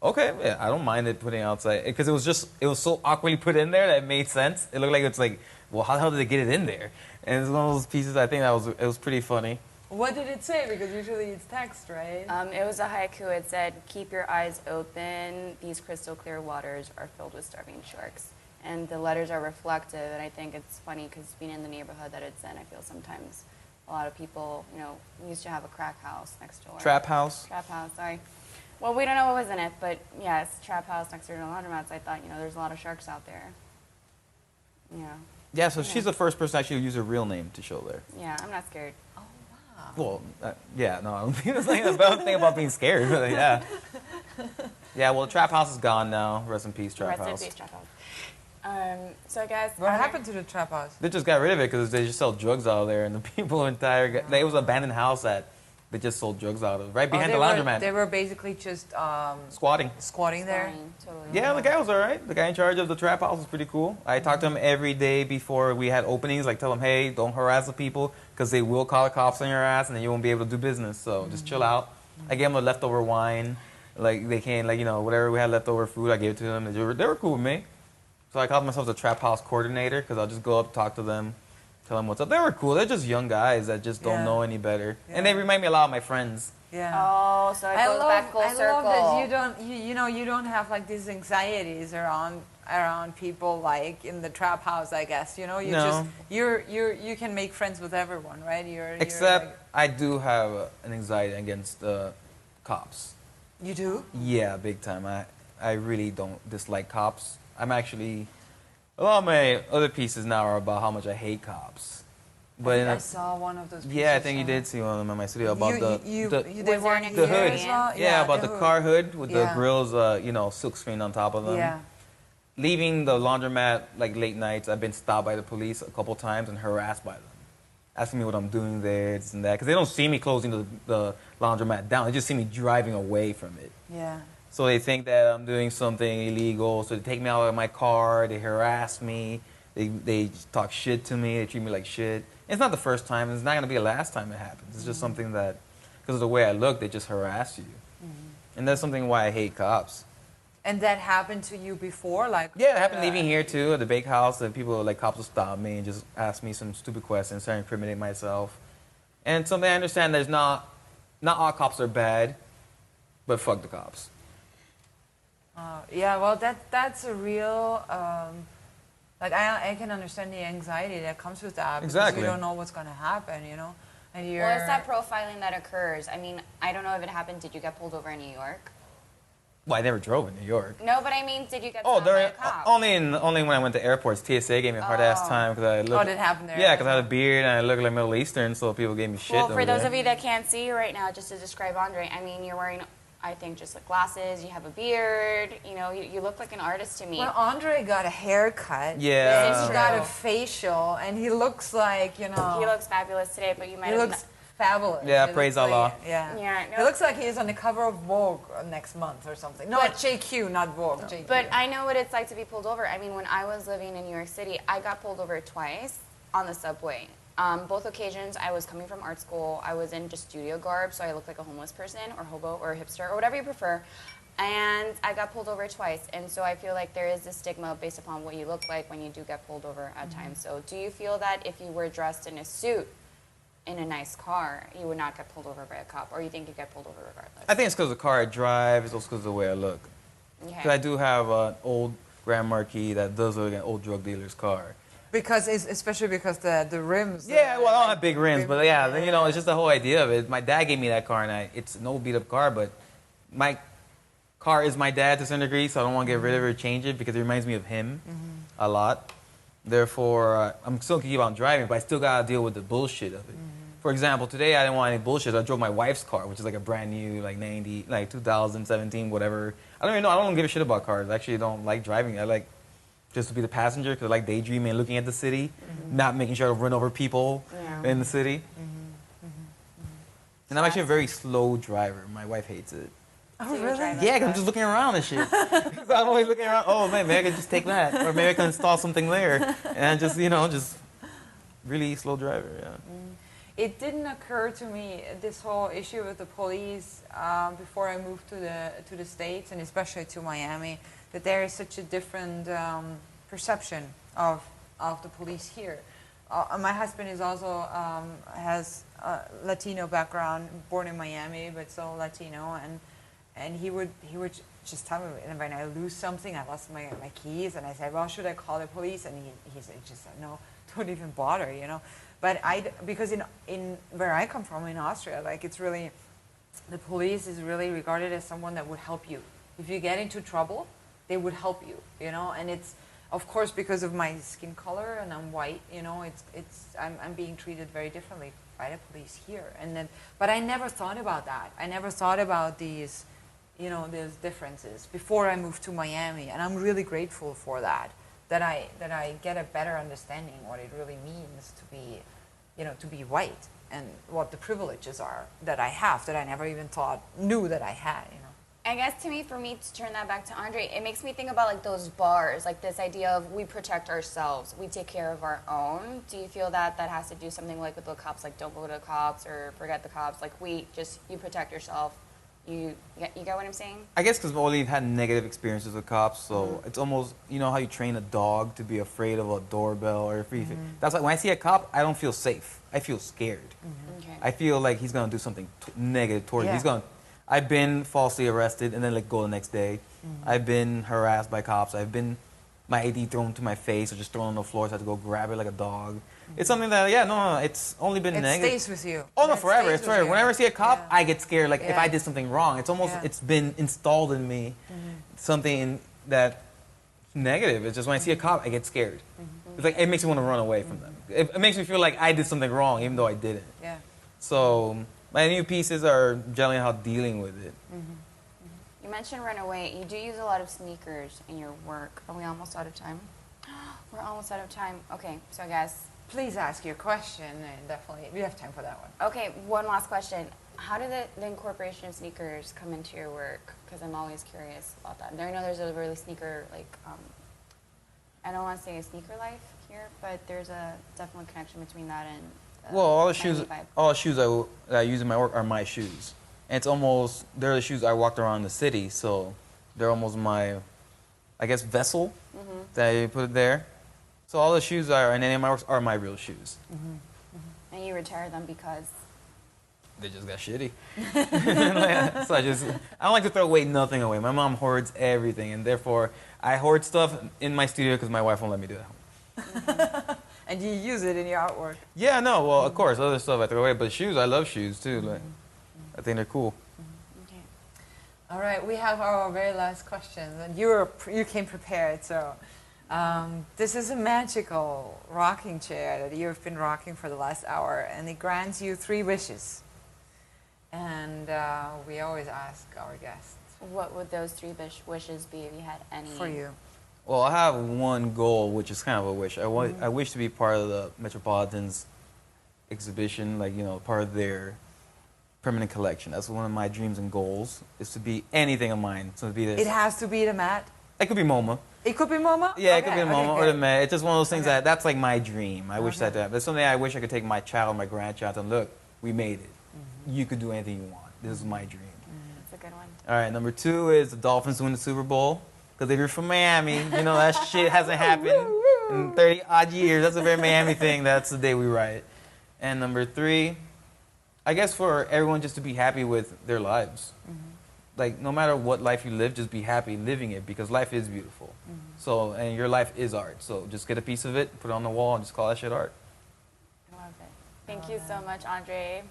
okay, yeah, I don't mind it putting outside because it was so awkwardly put in there that it made sense. It looked like it's like, well, how the hell did they get it in there? And it's one of those pieces. I think it was pretty funny. What did it say? Because usually it's text, right? It was a haiku. It said, "Keep your eyes open. These crystal clear waters are filled with starving sharks." And the letters are reflective. And I think it's funny because being in the neighborhood that it's in, I feel sometimes a lot of people, you know, we used to have a crack house next door. Trap house. Trap house, sorry. Well, we don't know what was in it, but yes, trap house next door to the laundromats. I thought, you know, there's a lot of sharks out there. Yeah. Yeah, so she's the first person actually to use her real name to show there. Yeah, I'm not scared. Well, yeah, no, I don't think there's anything about being scared. But yeah. Yeah, well, Trap House is gone now. Rest in peace, Trap Rest in House. peace, trap house. So I guess. What happened to the trap house? They just got rid of it because they just sell drugs out of there, and the people it was an abandoned house that they just sold drugs out of, right behind the laundromat. They were basically just Squatting. squatting there. Fine, totally. Yeah, the guy was all right. The guy in charge of the Trap House was pretty cool. I talked to him every day before we had openings, like tell him, hey, don't harass the people because they will call the cops on your ass and then you won't be able to do business. So just chill out. I gave him a leftover wine. Like they came, like, you know, whatever we had leftover food, I gave it to them. They were cool with me. So I called myself the Trap House coordinator because I'll just go up, talk to them, tell them what's up. They were cool. They're just young guys that just don't Yeah. know any better. Yeah. And they remind me a lot of my friends. Yeah. Oh, so it goes back full circle. I love that you don't have like these anxieties around people like in the trap house. I guess you know you No. just you can make friends with everyone, right? Except like, I do have an anxiety against cops. you do. Yeah, big time. I really don't dislike cops. I'm actually, a lot of my other pieces now are about how much I hate cops. But in I a, saw one of those. yeah, I pieces, think you did see one of them in my studio about they Was weren't there an the here hood. as well? Yeah, about the hood. car hood with the Yeah. grills, silk screen on top of them. Yeah. Leaving the laundromat like late nights, I've been stopped by the police a couple times and harassed by them, asking me what I'm doing there, this and that, because they don't see me closing the laundromat down. They just see me driving away from it. Yeah. So they think that I'm doing something illegal. So they take me out of my car. They harass me. They talk shit to me. They treat me like shit. It's not the first time. It's not going to be the last time it happens. It's just something that, because of the way I look, they just harass you. And that's something why I hate cops. And that happened to you before, like Yeah, it happened leaving here too at the bakehouse. And people like cops will stop me and just ask me some stupid questions, try to incriminate myself. And something I understand, there's not all cops are bad, but fuck the cops. Yeah, well, that's a real. Like I can understand the anxiety that comes with that because Exactly. you don't know what's going to happen, you know. And you're. Well, it's that profiling that occurs. I mean, I don't know if it happened. Did you get pulled over in New York? Well, I never drove in New York. No, but I mean, did you get Oh, stopped by a cop? only when I went to airports. TSA gave me a hard ass time because I looked. Oh, did it happen there? Yeah, because I had a beard and I looked like Middle Eastern, so people gave me shit. Well, for over those there. of you that can't see you right now, just to describe Andre, I mean, you're wearing, I think, just like glasses. You have a beard. You know, you look like an artist to me. Well, Andre got a haircut. Yeah. This is He got a true. facial, and he looks like He looks fabulous today, but you might He have. looks fabulous. Yeah, He praise looks like- Allah. Yeah. Yeah, no. He looks like he's on the cover of Vogue next month or something. No, JQ, not Vogue. JQ. But I know what it's like to be pulled over. I mean, when I was living in New York City, I got pulled over twice on the subway. Both occasions, I was coming from art school. I was in just studio garb, so I looked like a homeless person or hobo or hipster or whatever you prefer. And I got pulled over twice. And so I feel like there is this stigma based upon what you look like when you do get pulled over at times. So do you feel that if you were dressed in a suit in a nice car, you would not get pulled over by a cop? Or you think you get pulled over regardless? I think it's because of the car I drive. It's also because of the way I look. Because I do have an old Grand Marquis that does look like an old drug dealer's car. because especially because the rims. Yeah, well, I don't have big rims, but yeah, you know, it's just the whole idea of it. My dad gave me that car, and it's an old beat up car, but my car is my dad to some degree, so I don't want to get rid of it or change it because it reminds me of him a lot. Therefore, I'm still gonna keep on driving, but I still gotta deal with the bullshit of it. For example, today I didn't want any bullshit. So I drove my wife's car, which is like a brand new, like 2017, whatever. I don't even know. I don't give a shit about cars. I actually don't like driving. just to be the passenger because I like daydreaming and looking at the city, not making sure to run over people in the city. And I'm actually a very slow driver. My wife hates it. Oh, really? Yeah, 'cause I'm just looking around and shit. So I'm always looking around. Oh man, maybe I could just take that, or maybe I can install something there, and just just really slow driver. Yeah. It didn't occur to me this whole issue with the police before I moved to the States and especially to Miami, that there is such a different perception of the police here. My husband is also has a Latino background, born in Miami, but still Latino, and he would just tell me, and when I lose something, I lost my keys, and I said, well, should I call the police? And he just said, no, don't even bother, But because in where I come from in Austria, like it's really, the police is really regarded as someone that would help you. If you get into trouble, they would help you, And it's, of course, because of my skin color and I'm white, I'm being treated very differently by the police here. But I never thought about that. I never thought about these differences before I moved to Miami, and I'm really grateful for that. That I get a better understanding what it really means to be, to be white, and what the privileges are that I have that I never even knew that I had, I guess for me to turn that back to Andre, it makes me think about like those bars, like this idea of we protect ourselves, we take care of our own. Do you feel that has to do something like with the cops, like don't go to the cops or forget the cops, like you protect yourself? You get what I'm saying? I guess because I've only had negative experiences with cops, so it's almost, how you train a dog to be afraid of a doorbell or that's why when I see a cop, I don't feel safe. I feel scared. Okay. I feel like he's gonna do something negative towards me. I've been falsely arrested and then let go the next day. I've been harassed by cops. I've been my ID thrown to my face or just thrown on the floor, so I had to go grab it like a dog. It's something that, it's only been negative. It stays with you. Oh, no, forever. It's forever. Whenever I see a cop, I get scared. Like, if I did something wrong, it's almost, it's been installed in me, something that negative. It's just when I see a cop, I get scared. It's like, it makes me want to run away from them. It makes me feel like I did something wrong, even though I didn't. Yeah. So, my new pieces are generally how dealing with it. You mentioned run away. You do use a lot of sneakers in your work. Are we almost out of time? We're almost out of time. Okay, so guys. Please ask your question, and definitely, we have time for that one. Okay, one last question. How did the incorporation of sneakers come into your work? Because I'm always curious about that. I know there's a really sneaker, I don't want to say a sneaker life here, but there's a definitely connection between that and Well, all the 95. shoes that I use in my work are my shoes. And it's almost, they're the shoes I walked around the city, so they're almost my, I guess, vessel that I put there. So all the shoes are, and any of my works are my real shoes. And you retire them because? They just got shitty. So I don't like to throw nothing away. My mom hoards everything, and therefore I hoard stuff in my studio because my wife won't let me do it at home. And you use it in your artwork. Yeah, no, well, of course, other stuff I throw away, but shoes, I love shoes too. Like, I think they're cool. Okay. All right, we have our very last question, and you came prepared, so this is a magical rocking chair that you've been rocking for the last hour, and it grants you 3 wishes. And we always ask our guests. What would those 3 wishes be if you had any? For you. Well, I have one goal, which is kind of a wish. I wish to be part of the Metropolitan's exhibition, part of their permanent collection. That's one of my dreams and goals, is to be anything of mine. So to be this. It has to be the Met? It could be MoMA. It could be MoMA? Yeah, it could be MoMA or the Met. It's just one of those things Okay. that's like my dream. I wish that to happen. It's something I wish I could take my child, my grandchild, and look, we made it. You could do anything you want. This is my dream. That's a good one. All right, number 2 is the Dolphins win the Super Bowl. Because if you're from Miami, that shit hasn't happened in 30 odd years. That's a very Miami thing. That's the day we riot. And number 3, I guess for everyone just to be happy with their lives. Like, no matter what life you live, just be happy living it, because life is beautiful. So, and your life is art. So just get a piece of it, put it on the wall, and just call that shit art. I love it. Thank you so much, Andre,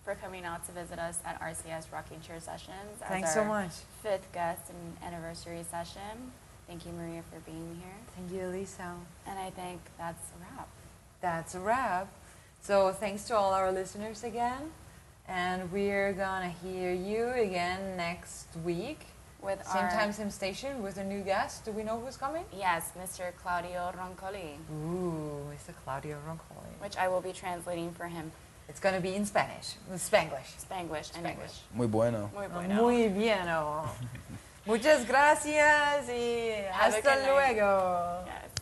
for coming out to visit us at RCS Rocking Chair Sessions. Thanks so much. 5th guest and anniversary session. Thank you, Maria, for being here. Thank you, Elisa. And I think that's a wrap. That's a wrap. So thanks to all our listeners again. And we're going to hear you again next week with Same our time, same station with a new guest. Do we know who's coming? yes, Mr. Claudio Roncoli, Ooh, Mr. Claudio Roncoli. which I will be translating for him. It's going to be in Spanish, Spanglish. Spanglish and English. Muy bueno. Muy bueno. Muy bien. Muchas gracias y Have a hasta good night. luego. Yes.